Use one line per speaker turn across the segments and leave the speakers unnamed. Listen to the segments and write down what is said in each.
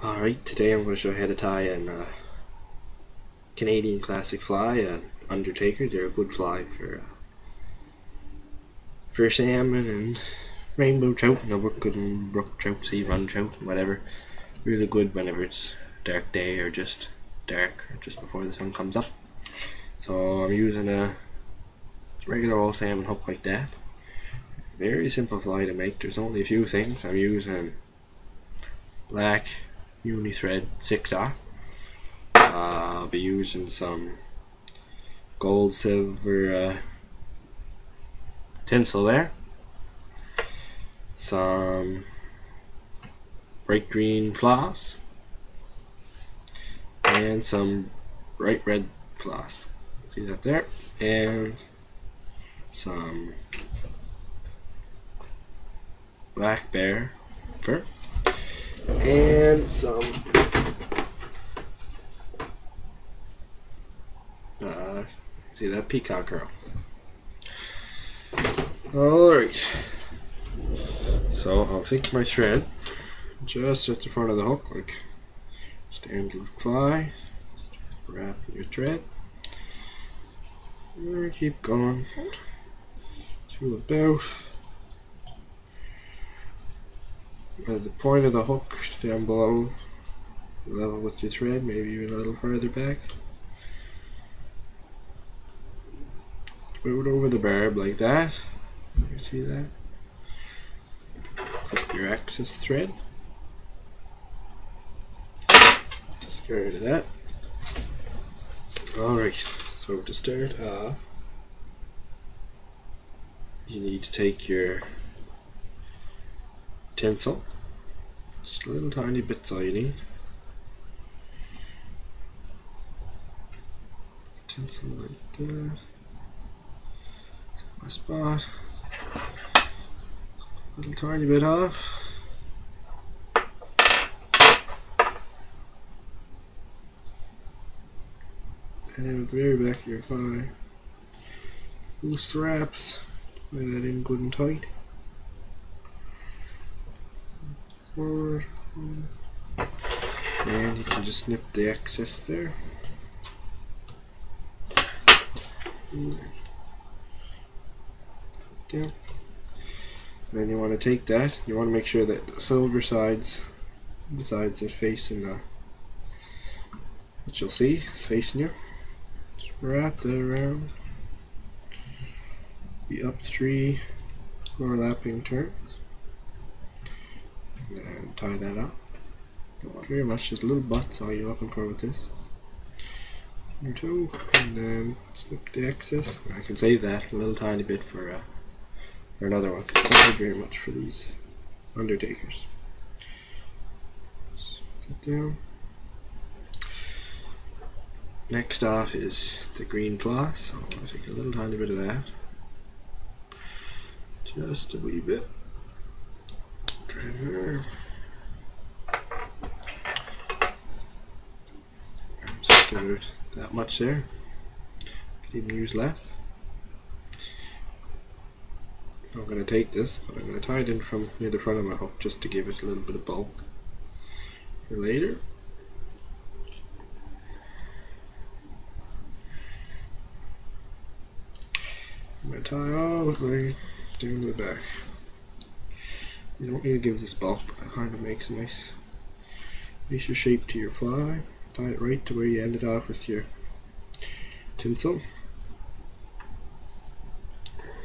Alright, today I'm going to show you how to tie an Canadian classic fly, an Undertaker. They're a good fly for salmon and rainbow trout, and I work in brook trout, sea run trout, whatever. Really good whenever it's a dark day or just dark, or just before the sun comes up. So I'm using a regular old salmon hook like that. Very simple fly to make. There's only a few things. I'm using black uni-thread 6R. I'll be using some gold silver tinsel there, some bright green floss, and some bright red floss. See that there? And some black bear fur, and some see that peacock curl. Alright, so I'll take my thread just at the front of the hook, like standard fly, wrap your thread, and keep going to about at the point of the hook down below, level with your thread, maybe even a little further back. Move it over the barb like that. You see that? Clip your excess thread. Discard of that. Alright, so to start off, you need to take your tinsel, just a little tiny bits all you need. Tinsel like that. My spot. A little tiny bit off. And then at the very back of your fly, little straps. Lay that in good and tight. Forward. And you can just snip the excess there. Down. Then you want to take that, you want to make sure that the silver sides, the sides that facing what you'll see is facing you. Just wrap that around. Be up 3 overlapping turns. And tie that up. Don't want very much, just a little butt's all you're looking for with this. Your toe, and then snip the excess. I can save that a little tiny bit for another one, because I don't need very much for these Undertakers. Put that down. Next off is the green floss, so I'm going to take a little tiny bit of that. Just a wee bit. Try here. I'm just going to do that much there. Could even use less. I'm going to take this, but I'm going to tie it in from near the front of my hook just to give it a little bit of bulk for later. I'm going to tie all the way down to the back. You don't need to give this bulk, but it kind of makes a nice shape to your fly. Tie it right to where you ended off with your tinsel.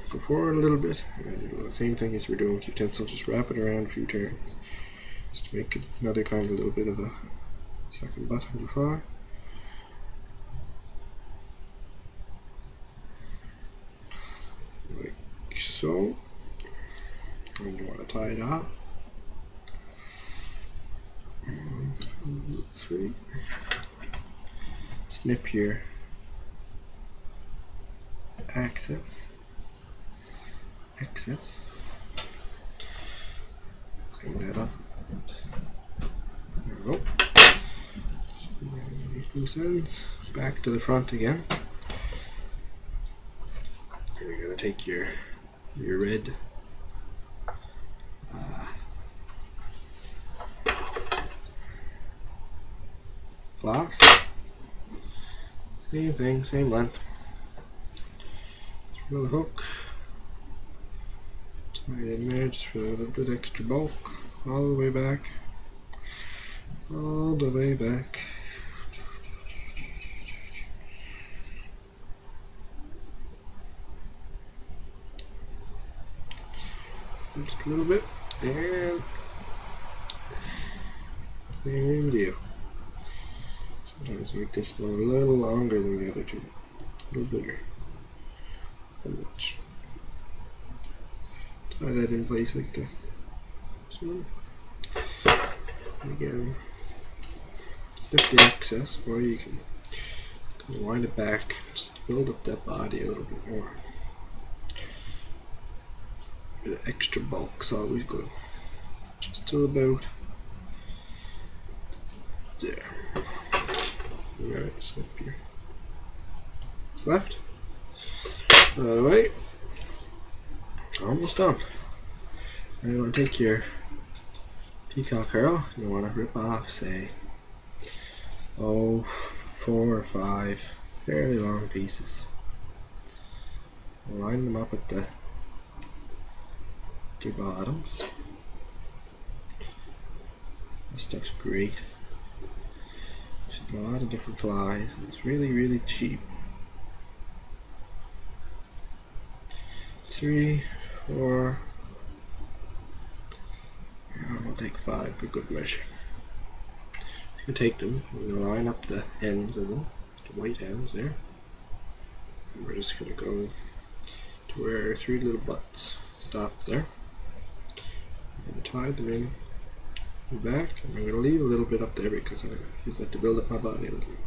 Go forward a little bit, and do the same thing as we're doing with your tinsel, just wrap it around a few turns, just to make it another kind of little bit of a second butt on your fly. Like so. And you want to tie it off. 1, 2, 3. Snip your excess. Clean that up. There we go. Loose ends. Back to the front again. You're going to take your red floss. Same thing, same length. Throw the hook. Tie it in there just for a little bit extra bulk. All the way back. All the way back. Just a little bit, and same deal. Sometimes make this one a little longer than the other two, a little bigger. Not much. Tie that in place like that. So, again, snip the excess, or you can wind it back just to build up that body a little bit more. Bit of extra bulk's always good. Just till about there. Alright, snip here. What's left? Alright. Almost done. Now you want to take your peacock curl, you want to rip off, say, 4 or 5 fairly long pieces. Line them up at the bottoms. This stuff's great. There's a lot of different flies. It's really, really cheap. 3, 4. We'll take 5 for good measure. You take them, and line up the ends of them, the white ends there. And we're just going to go to where 3 little butts stop there. I'm going to tie them in the back, and I'm going to leave a little bit up there because I'm going to use that to build up my body a little bit.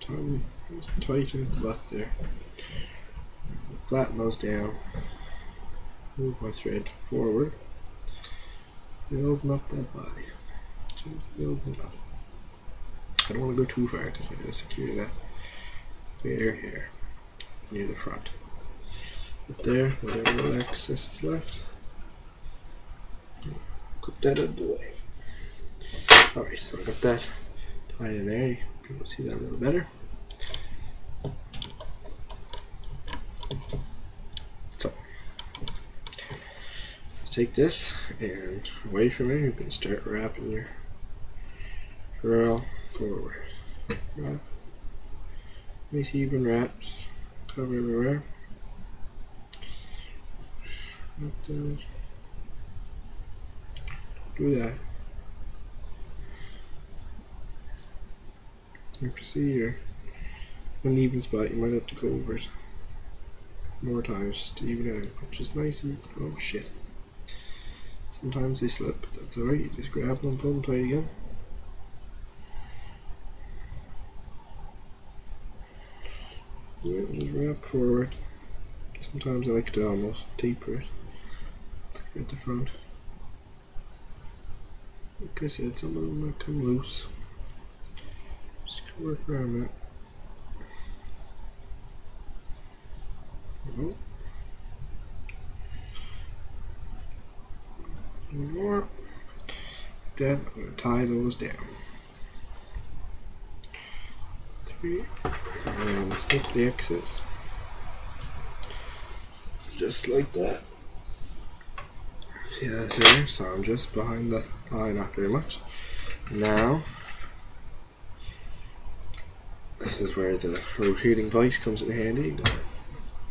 Tie them just tight into the butt there. Flatten those down. Move my thread forward. Building up that body. Just building it up. I don't want to go too far because I'm going to secure that bare hair near the front. Up there, whatever little excess is left. Clip that out of the way. Alright, so I got that tied in there. You can see that a little better. So, take this and away from it, you can start wrapping your curl forward. Wrap. Nice even wraps. Cover everywhere. Wrap those. Do that. If you see your uneven spot, you might have to go over it more times just to even it out, which is nice and oh shit. Sometimes they slip, but that's alright, you just grab them and pull them tight again. Yeah, just wrap forward. Sometimes I like to almost taper it at the front. Like I said, some of them might come loose. Just work around that. Oh. One more. Then I'm going to tie those down. 3. And snip the excess. Just like that. See that there? So I'm just behind the eye, not very much. Now, this is where the rotating vise comes in handy. You're going to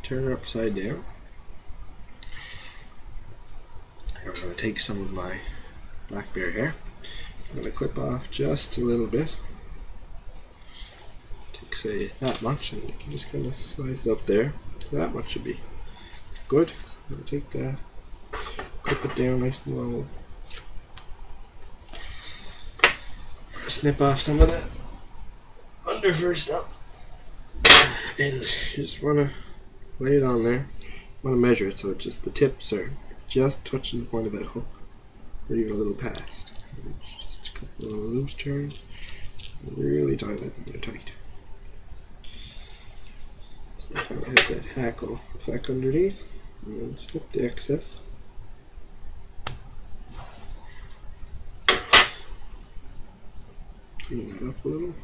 turn her upside down. I'm going to take some of my black bear hair. I'm going to clip off just a little bit. Take, say, that much, and you can just kind of slice it up there. So that much should be good. So I'm going to take that, clip it down nice and low. Snip off some of that under first up. And you just want to lay it on there. You want to measure it so it's just the tips are just touching the point of that hook, or even a little past. Just a couple of loose turns. Really tie that in there tight. So you kind of have that hackle effect underneath, and then snip the excess. clean that up a little.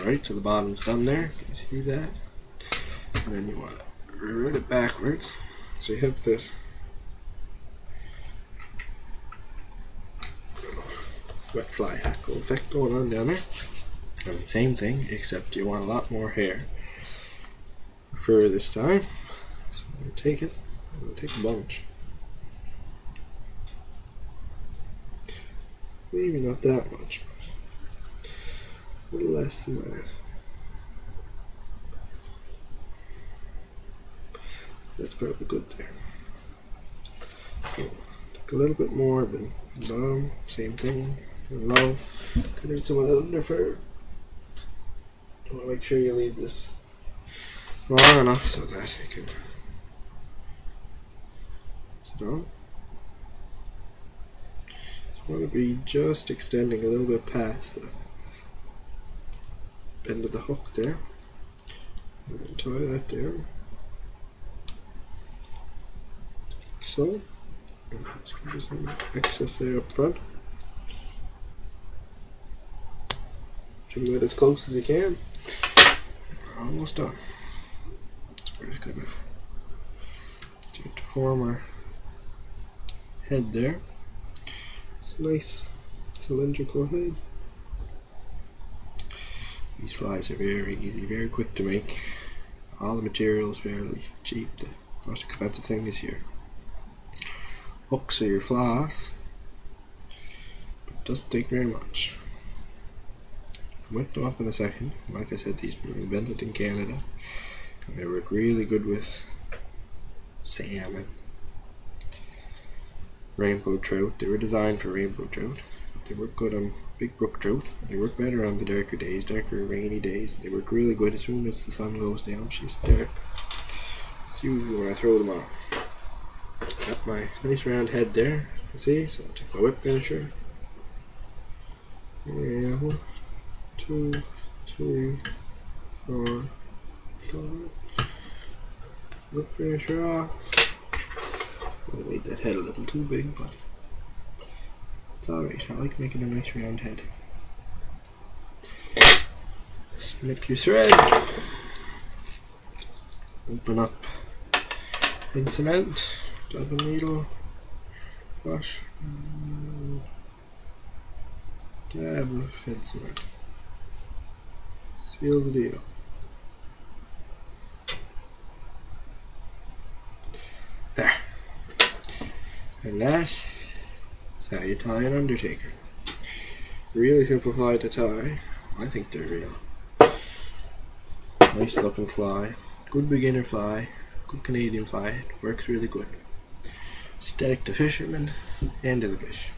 Alright, so the bottom's done there. Can you see that? And then you want to route it backwards. So you have this wet fly hackle effect going on down there. And the same thing, except you want a lot more hair fur this time. So I'm going to take it, I'm going to take a bunch. Maybe not that much, but a little less than that. That's probably good there. So, take a little bit more than bottom, same thing, and low. Cut out some of that under fur. You want to make sure you leave this long enough so that you can stop. Just want to be just extending a little bit past the end of the hook there. And then tie that down. So, and just give some excess there up front. Trim that as close as you can. We're almost done. So we're just gonna start to form our head there. It's a nice cylindrical head. These flies are very easy, very quick to make. All the material is fairly cheap. The most expensive thing this year. Hooks are your floss, but it doesn't take very much. You can whip them up in a second. Like I said, these were invented in Canada, and they work really good with salmon, rainbow trout. They were designed for rainbow trout. They work good on big brook trout. They work better on the darker days, darker rainy days. They work really good as soon as the sun goes down. She's dark. It's usually when I throw them on. Got my nice round head there, you see, so I'll take my whip finisher. Yeah, 1, 2, 3, 4, 5. Whip finisher off. I made that head a little too big, but it's alright. I like making a nice round head. Snip your thread. Open up head cement. Dab a needle, brush, dab of head cement. Seal the deal. There. And that is how you tie an Undertaker. Really simplified to tie. I think they're real. Nice looking fly. Good beginner fly. Good Canadian fly. It works really good. Aesthetic to fishermen and to the fish.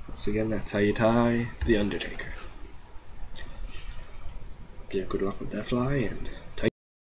Once again, that's how you tie the Undertaker. Yeah, good luck with that fly, and